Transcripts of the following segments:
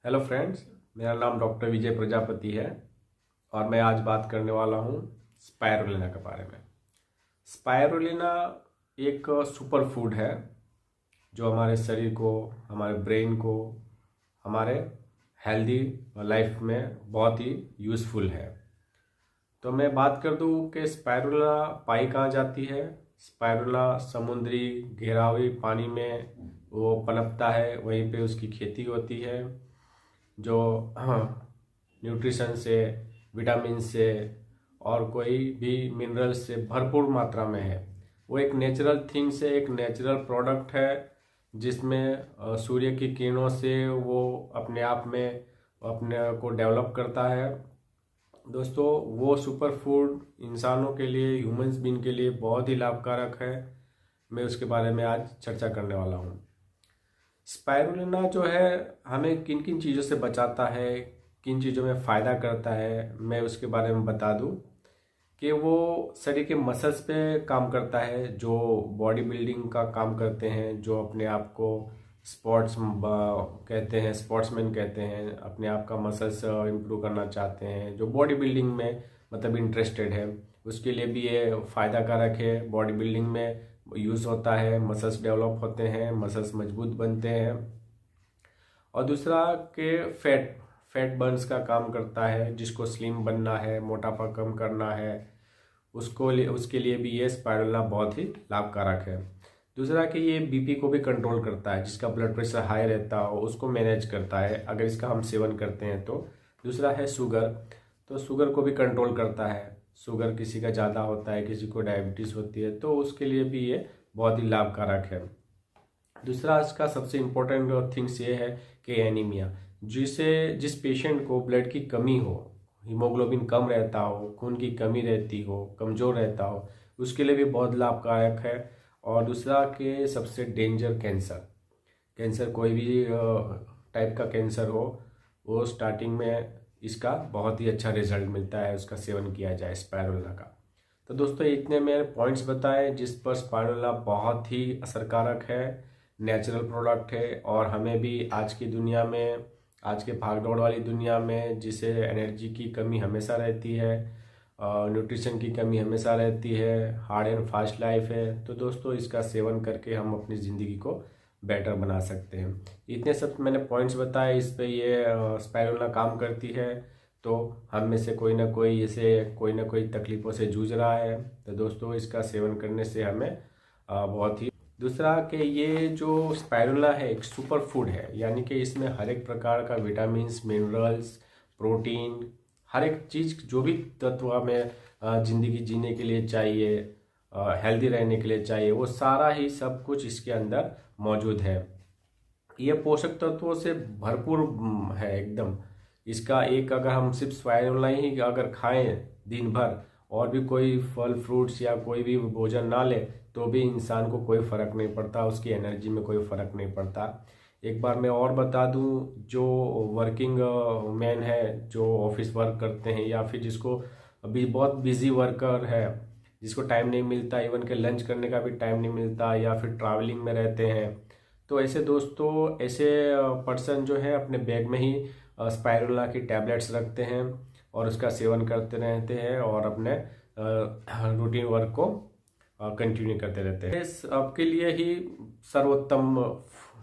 Hello friends, मेरा नाम doctor विजय प्रजापति है और मैं आज बात करने वाला हूँ स्पायरुलिना के बारे में। स्पायरुलिना एक सुपर फूड है जो हमारे शरीर को, हमारे ब्रेन को, हमारे हेल्दी लाइफ में बहुत ही यूज़फुल है। तो मैं बात कर दूँ कि स्पायरुलिना पाई कहाँ जाती है। स्पायरुलिना समुद्री घेरावी पानी में वो पनपता है, वहीं पे उसकी खेती होती है जो न्यूट्रिशन से, विटामिन से और कोई भी मिनरल से भरपूर मात्रा में है। वो एक नेचुरल थिंग से, एक नेचुरल प्रोडक्ट है जिसमें सूर्य की किरणों से वो अपने आप में अपने को डेवलप करता है। दोस्तों, वो सुपर फूड इंसानों के लिए, ह्यूमंस बीइंग के लिए बहुत ही लाभकारक है। मैं उसके बारे में आज चर्चा करने वाला हूँ। स्पायरुलिना जो है हमें किन किन चीज़ों से बचाता है, किन चीज़ों में फ़ायदा करता है, मैं उसके बारे में बता दूं कि वो शरीर के मसल्स पे काम करता है, जो बॉडी बिल्डिंग का काम करते हैं, जो अपने आप को स्पोर्ट्स कहते हैं, स्पोर्ट्समैन कहते हैं, अपने आप का मसल्स इम्प्रूव करना चाहते हैं, जो बॉडी बिल्डिंग में मतलब इंटरेस्टेड है, उसके लिए भी ये फ़ायदा कारक है। बॉडी बिल्डिंग में यूज़ होता है, मसल्स डेवलप होते हैं, मसल्स मजबूत बनते हैं। और दूसरा के फैट बर्न्स का काम करता है, जिसको स्लिम बनना है, मोटापा कम करना है, उसके लिए भी ये स्पायरुलिना बहुत ही लाभकारक है। दूसरा कि ये बीपी को भी कंट्रोल करता है, जिसका ब्लड प्रेशर हाई रहता हो उसको मैनेज करता है अगर इसका हम सेवन करते हैं तो। दूसरा है शुगर, तो शुगर को भी कंट्रोल करता है। शुगर किसी का ज़्यादा होता है, किसी को डायबिटीज़ होती है, तो उसके लिए भी ये बहुत ही लाभकारक है। दूसरा इसका सबसे इम्पोर्टेंट थिंग्स ये है कि एनीमिया, जिस पेशेंट को ब्लड की कमी हो, हीमोग्लोबिन कम रहता हो, खून की कमी रहती हो, कमज़ोर रहता हो, उसके लिए भी बहुत लाभकारक है। और दूसरा कि सबसे डेंजर कैंसर कोई भी टाइप का कैंसर हो, वो स्टार्टिंग में इसका बहुत ही अच्छा रिजल्ट मिलता है उसका सेवन किया जाए स्पायरुलिना का। तो दोस्तों, इतने मैंने पॉइंट्स बताए जिस पर स्पायरुलिना बहुत ही असरकारक है, नेचुरल प्रोडक्ट है। और हमें भी आज की दुनिया में, आज के भागदौड़ वाली दुनिया में, जिसे एनर्जी की कमी हमेशा रहती है, न्यूट्रिशन की कमी हमेशा रहती है, हार्ड एंड फास्ट लाइफ है, तो दोस्तों इसका सेवन करके हम अपनी ज़िंदगी को बेटर बना सकते हैं। इतने सब मैंने पॉइंट्स बताए, इस पे ये स्पायरुलिना काम करती है। तो हम में से कोई ना कोई इसे कोई ना कोई तकलीफ़ों से जूझ रहा है, तो दोस्तों इसका सेवन करने से हमें बहुत ही। दूसरा कि ये जो स्पायरुलिना है एक सुपर फूड है, यानी कि इसमें हर एक प्रकार का विटामिन्स, मिनरल्स, प्रोटीन, हर एक चीज़ जो भी तत्व हमें ज़िंदगी जीने के लिए चाहिए, हेल्दी रहने के लिए चाहिए, वो सारा ही सब कुछ इसके अंदर मौजूद है। ये पोषक तत्वों से भरपूर है एकदम। इसका एक, अगर हम सिर्फ स्पायरुलिना ही अगर खाएं दिन भर और भी कोई फल फ्रूट्स या कोई भी भोजन ना ले, तो भी इंसान को कोई फ़र्क नहीं पड़ता, उसकी एनर्जी में कोई फ़र्क नहीं पड़ता। एक बार मैं और बता दूं, जो वर्किंग मैन है, जो ऑफिस वर्क करते हैं, या फिर जिसको अभी बहुत बिजी वर्कर है, जिसको टाइम नहीं मिलता, इवन के लंच करने का भी टाइम नहीं मिलता, या फिर ट्रैवलिंग में रहते हैं, तो ऐसे दोस्तों, ऐसे पर्सन जो है अपने बैग में ही स्पायरुलिना की टैबलेट्स रखते हैं और उसका सेवन करते रहते हैं और अपने रूटीन वर्क को कंटिन्यू करते रहते हैं। इस आपके लिए ही सर्वोत्तम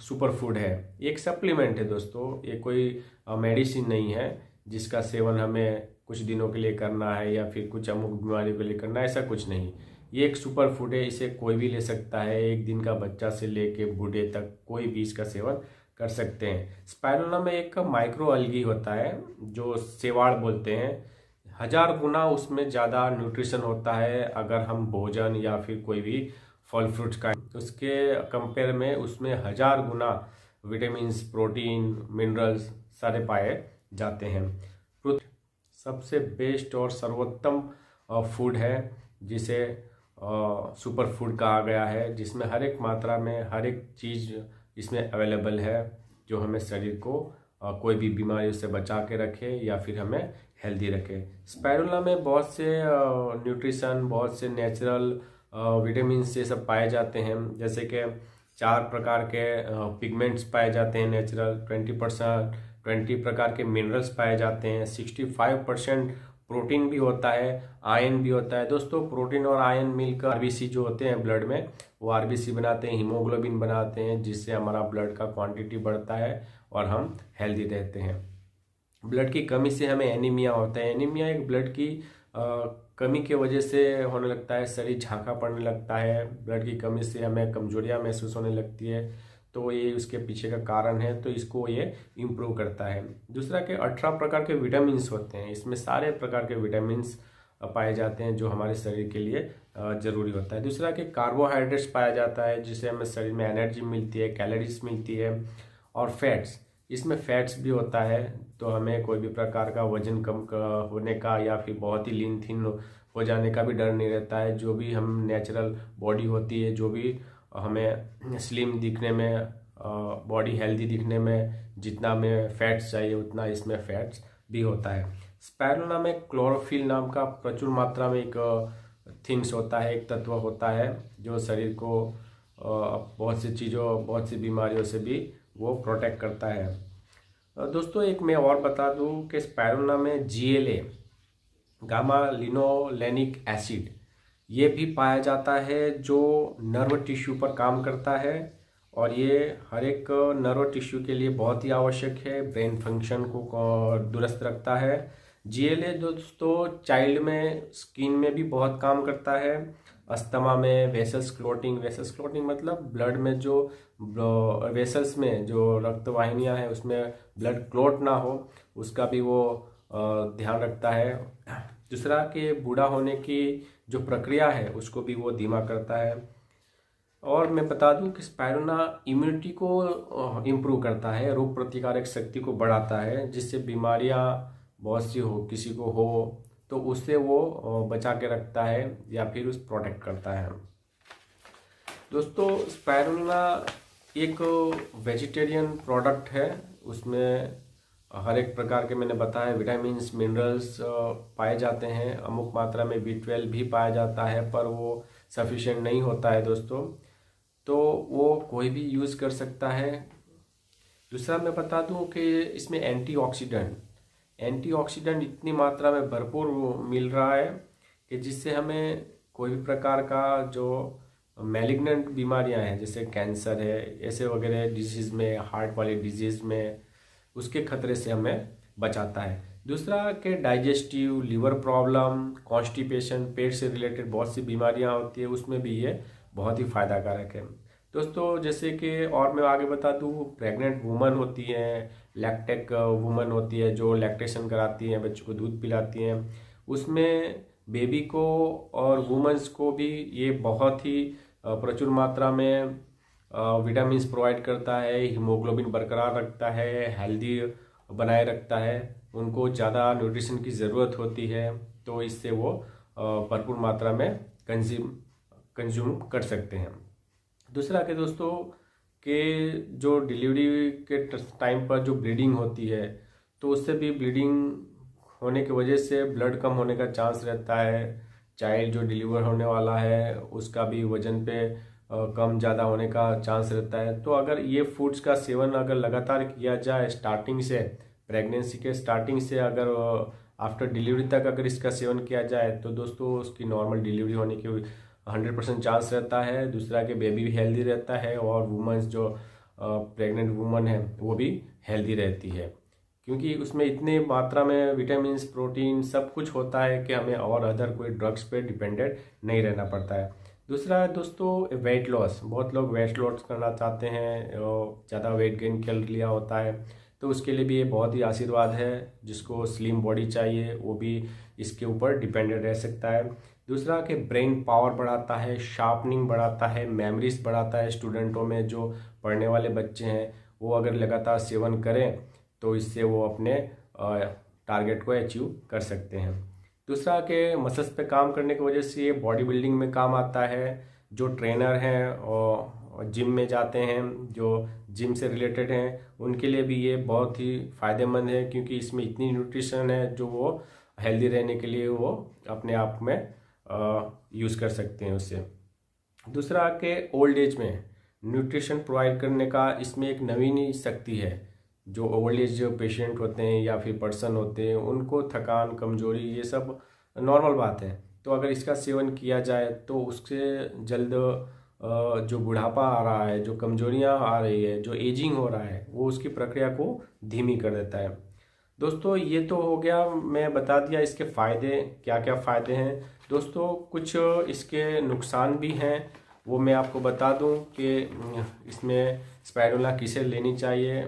सुपर फूड है। एक सप्लीमेंट है दोस्तों, ये कोई मेडिसिन नहीं है जिसका सेवन हमें कुछ दिनों के लिए करना है या फिर कुछ अमुक बीमारियों के लिए करना है, ऐसा कुछ नहीं। ये एक सुपर फूड है, इसे कोई भी ले सकता है, एक दिन का बच्चा से लेके बूढ़े तक कोई भी इसका सेवन कर सकते हैं। स्पायरुलिना में एक माइक्रो अलगी होता है जो सेवाड़ बोलते हैं, 1000 गुना उसमें ज़्यादा न्यूट्रिशन होता है अगर हम भोजन या फिर कोई भी फल फ्रूट्स का, उसके कंपेयर में उसमें 1000 गुना विटामिन्स, प्रोटीन, मिनरल्स सारे पाए जाते हैं। सबसे बेस्ट और सर्वोत्तम फूड है जिसे सुपर फूड कहा गया है, जिसमें हर एक मात्रा में हर एक चीज़ इसमें अवेलेबल है जो हमें शरीर को कोई भी बीमारियों से बचा के रखे या फिर हमें हेल्दी रखे। स्पायरुलिना में बहुत से न्यूट्रिशन, बहुत से नेचुरल विटामिन ये सब पाए जाते हैं, जैसे कि 4 प्रकार के पिगमेंट्स पाए जाते हैं नेचुरल, 20 प्रकार के मिनरल्स पाए जाते हैं, 65% प्रोटीन भी होता है, आयरन भी होता है। दोस्तों प्रोटीन और आयरन मिलकर आरबीसी जो होते हैं ब्लड में, वो आरबीसी बनाते हैं, हीमोग्लोबिन बनाते हैं, जिससे हमारा ब्लड का क्वांटिटी बढ़ता है और हम हेल्दी रहते हैं। ब्लड की कमी से हमें एनीमिया होता है। एनीमिया एक ब्लड की कमी की वजह से होने लगता है, शरीर झांका पड़ने लगता है, ब्लड की कमी से हमें कमजोरियां महसूस होने लगती है, तो ये उसके पीछे का कारण है। तो इसको ये इम्प्रूव करता है। दूसरा के 18 प्रकार के विटामिन होते हैं, इसमें सारे प्रकार के विटामिन पाए जाते हैं जो हमारे शरीर के लिए जरूरी होता है। दूसरा के कार्बोहाइड्रेट्स पाया जाता है, जिससे हमें शरीर में एनर्जी मिलती है, कैलोरीज मिलती है। और फैट्स, इसमें फैट्स भी होता है, तो हमें कोई भी प्रकार का वजन कम होने का या फिर बहुत ही लीन थिन हो जाने का भी डर नहीं रहता है। जो भी हम नेचुरल बॉडी होती है, जो भी हमें स्लिम दिखने में, बॉडी हेल्दी दिखने में जितना हमें फैट्स चाहिए उतना इसमें फैट्स भी होता है। स्पाइरुलिना में क्लोरोफिल नाम का प्रचुर मात्रा में एक थिंग्स होता है, एक तत्व होता है जो शरीर को बहुत सी चीज़ों, बहुत सी बीमारियों से भी वो प्रोटेक्ट करता है। दोस्तों एक मैं और बता दूं कि स्पाइरुलिना में GLA, गामा लिनोलेनिक एसिड, ये भी पाया जाता है, जो नर्व टिश्यू पर काम करता है और ये हर एक नर्व टिश्यू के लिए बहुत ही आवश्यक है, ब्रेन फंक्शन को दुरुस्त रखता है। GLA दोस्तों चाइल्ड में स्किन में भी बहुत काम करता है, अस्थमा में, वेसल्स क्लोटिंग मतलब ब्लड में जो वेसल्स में जो रक्त वाहिनियां हैं उसमें ब्लड क्लोट ना हो, उसका भी वो ध्यान रखता है। दूसरा कि बूढ़ा होने की जो प्रक्रिया है उसको भी वो धीमा करता है। और मैं बता दूं कि स्पाइरुलिना इम्यूनिटी को इम्प्रूव करता है, रोग प्रतिकारक शक्ति को बढ़ाता है, जिससे बीमारियां बहुत सी हो, किसी को हो तो उससे वो बचा के रखता है या फिर उस प्रोटेक्ट करता है। दोस्तों स्पाइरुलिना एक वेजिटेरियन प्रोडक्ट है, उसमें हर एक प्रकार के मैंने बताया विटामिन्स, मिनरल्स पाए जाते हैं, अमुक मात्रा में B12 भी पाया जाता है, पर वो सफिशिएंट नहीं होता है दोस्तों, तो वो कोई भी यूज़ कर सकता है। दूसरा मैं बता दूं कि इसमें एंटीऑक्सीडेंट इतनी मात्रा में भरपूर मिल रहा है कि जिससे हमें कोई भी प्रकार का जो मैलिग्नेंट बीमारियां हैं, जैसे कैंसर है, ऐसे वगैरह डिजीज़ में, हार्ट वाली डिजीज़ में, उसके खतरे से हमें बचाता है। दूसरा कि डाइजेस्टिव, लिवर प्रॉब्लम, कॉन्स्टिपेशन, पेट से रिलेटेड बहुत सी बीमारियां होती है, उसमें भी ये बहुत ही फायदाकारक है दोस्तों। जैसे कि और मैं आगे बता दूं, प्रेग्नेंट वुमन होती हैं, लैक्टेक वुमन होती है जो लैक्टेशन कराती हैं, बच्चों को दूध पिलाती हैं, उसमें बेबी को और वुमेन्स को भी ये बहुत ही प्रचुर मात्रा में विटामिन्स प्रोवाइड करता है, हीमोग्लोबिन बरकरार रखता है, हेल्दी बनाए रखता है, उनको ज़्यादा न्यूट्रिशन की ज़रूरत होती है, तो इससे वो भरपूर मात्रा में कंज्यूम कर सकते हैं। दूसरा कि दोस्तों कि जो डिलीवरी के टाइम पर जो ब्लीडिंग होती है, तो उससे भी ब्लीडिंग होने की वजह से ब्लड कम होने का चांस रहता है। चाइल्ड जो डिलीवर होने वाला है उसका भी वजन पे कम ज़्यादा होने का चांस रहता है। तो अगर ये फूड्स का सेवन अगर लगातार किया जाए स्टार्टिंग से, प्रेगनेंसी के स्टार्टिंग से अगर आफ्टर डिलीवरी तक अगर इसका सेवन किया जाए, तो दोस्तों उसकी नॉर्मल डिलीवरी होने की 100% चांस रहता है। दूसरा कि बेबी भी हेल्दी रहता है और वुमेन्स जो प्रेग्नेंट वुमन है वो भी हेल्दी रहती है, क्योंकि उसमें इतने मात्रा में विटामिन्स, प्रोटीन सब कुछ होता है कि हमें और अदर कोई ड्रग्स पे डिपेंडेंट नहीं रहना पड़ता है। दूसरा है दोस्तों वेट लॉस। बहुत लोग वेट लॉस करना चाहते हैं, ज़्यादा वेट गेन कर लिया होता है, तो उसके लिए भी ये बहुत ही आशीर्वाद है। जिसको स्लिम बॉडी चाहिए वो भी इसके ऊपर डिपेंडेंट रह सकता है। दूसरा कि ब्रेन पावर बढ़ाता है, शार्पनिंग बढ़ाता है, मेमोरीज बढ़ाता है। स्टूडेंटों में जो पढ़ने वाले बच्चे हैं वो अगर लगातार सेवन करें तो इससे वो अपने टारगेट को अचीव कर सकते हैं। दूसरा कि मसल्स पे काम करने की वजह से ये बॉडी बिल्डिंग में काम आता है। जो ट्रेनर हैं और जिम में जाते हैं, जो जिम से रिलेटेड हैं, उनके लिए भी ये बहुत ही फ़ायदेमंद है, क्योंकि इसमें इतनी न्यूट्रिशन है जो वो हेल्दी रहने के लिए वो अपने आप में यूज़ कर सकते हैं उससे। दूसरा कि ओल्ड एज में न्यूट्रिशन प्रोवाइड करने का इसमें एक नवीन शक्ति है। जो ओल्ड एज पेशेंट होते हैं या फिर पर्सन होते हैं, उनको थकान, कमजोरी, ये सब नॉर्मल बात है। तो अगर इसका सेवन किया जाए तो उससे जल्द जो बुढ़ापा आ रहा है, जो कमजोरियां आ रही है, जो एजिंग हो रहा है, वो उसकी प्रक्रिया को धीमी कर देता है। दोस्तों ये तो हो गया, मैं बता दिया इसके फ़ायदे, क्या क्या फ़ायदे हैं। दोस्तों कुछ इसके नुकसान भी हैं, वो मैं आपको बता दूं कि इसमें स्पाइरुलिना किसे लेनी चाहिए।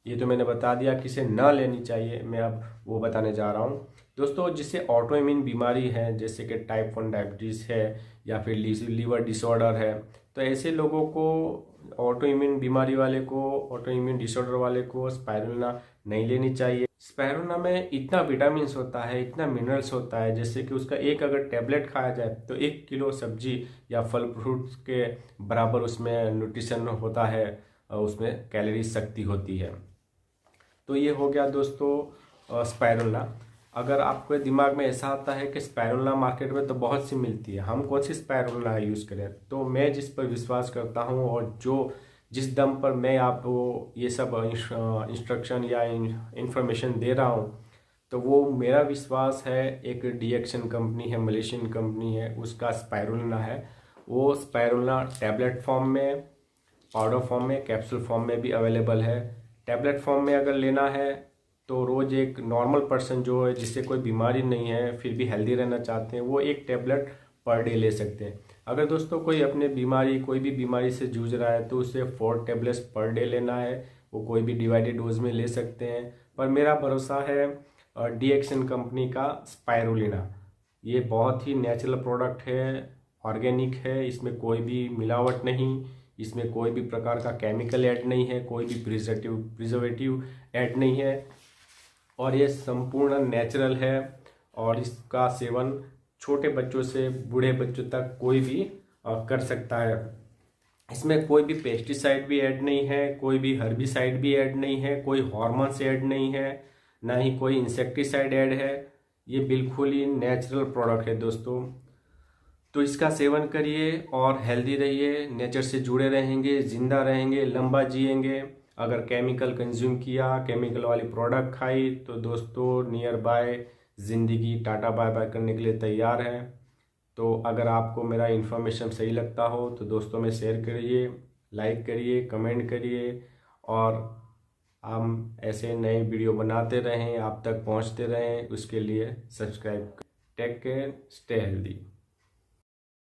ये तो मैंने बता दिया किसे ना लेनी चाहिए, मैं अब वो बताने जा रहा हूँ। दोस्तों जिससे ऑटो इम्यून बीमारी है, जैसे कि टाइप 1 डायबिटीज़ है या फिर लीवर डिसऑर्डर है, तो ऐसे लोगों को, ऑटो इम्यून बीमारी वाले को, ऑटो इम्यून डिसऑर्डर वाले को स्पाइरुलिना नहीं लेनी चाहिए। स्पाइरुलिना में इतना विटामिन्स होता है, इतना मिनरल्स होता है, जैसे कि उसका एक अगर टैबलेट खाया जाए तो 1 किलो सब्जी या फल फ्रूट्स के बराबर उसमें न्यूट्रिशन होता है, उसमें कैलोरी शक्ति होती है। तो ये हो गया दोस्तों स्पाइरुलिना। अगर आपके दिमाग में ऐसा आता है कि स्पाइरुलिना मार्केट में तो बहुत सी मिलती है, हम कौन सी स्पाइरुलिना यूज़ करें, तो मैं जिस पर विश्वास करता हूँ और जिस दम पर मैं आपको ये सब इंस्ट्रक्शन या इंफॉर्मेशन दे रहा हूँ, तो वो मेरा विश्वास है, एक डीएक्शन कंपनी है, मलेशियन कंपनी है, उसका स्पाइरुलिना है। वो स्पाइरुलिना टैबलेट फॉर्म में, पाउडर फॉर्म में, कैप्सूल फॉर्म में भी अवेलेबल है। टैबलेट फॉर्म में अगर लेना है तो रोज़ एक नॉर्मल पर्सन जो है, जिससे कोई बीमारी नहीं है फिर भी हेल्दी रहना चाहते हैं, वो एक टैबलेट पर डे ले सकते हैं। अगर दोस्तों कोई अपने कोई भी बीमारी से जूझ रहा है तो उसे 4 टैबलेट्स पर डे लेना है, वो कोई भी डिवाइडेड डोज में ले सकते हैं। पर मेरा भरोसा है डीएक्शन कंपनी का स्पाइरुलिना। ये बहुत ही नेचुरल प्रोडक्ट है, ऑर्गेनिक है, इसमें कोई भी मिलावट नहीं, इसमें कोई भी प्रकार का केमिकल ऐड नहीं है, कोई भी प्रिजर्वेटिव ऐड नहीं है, और ये संपूर्ण नेचुरल है। और इसका सेवन छोटे बच्चों से बूढ़े बच्चों तक कोई भी कर सकता है। इसमें कोई भी पेस्टिसाइड भी ऐड नहीं है, कोई भी हर्बिसाइड भी ऐड नहीं है, कोई हॉर्मोन्स ऐड नहीं है, ना ही कोई इंसेक्टिसाइड ऐड है। ये बिल्कुल ही नेचुरल प्रोडक्ट है दोस्तों। तो इसका सेवन करिए और हेल्दी रहिए, नेचर से जुड़े रहेंगे, जिंदा रहेंगे, लंबा जिएंगे। अगर केमिकल कंज्यूम किया, केमिकल वाली प्रोडक्ट खाई, तो दोस्तों नियर बाय ज़िंदगी टाटा बाय बाय करने के लिए तैयार है। तो अगर आपको मेरा इन्फॉर्मेशन सही लगता हो तो दोस्तों में शेयर करिए, लाइक करिए, कमेंट करिए, और हम ऐसे नए वीडियो बनाते रहें, आप तक पहुंचते रहें, उसके लिए subscribe. Take care, stay healthy.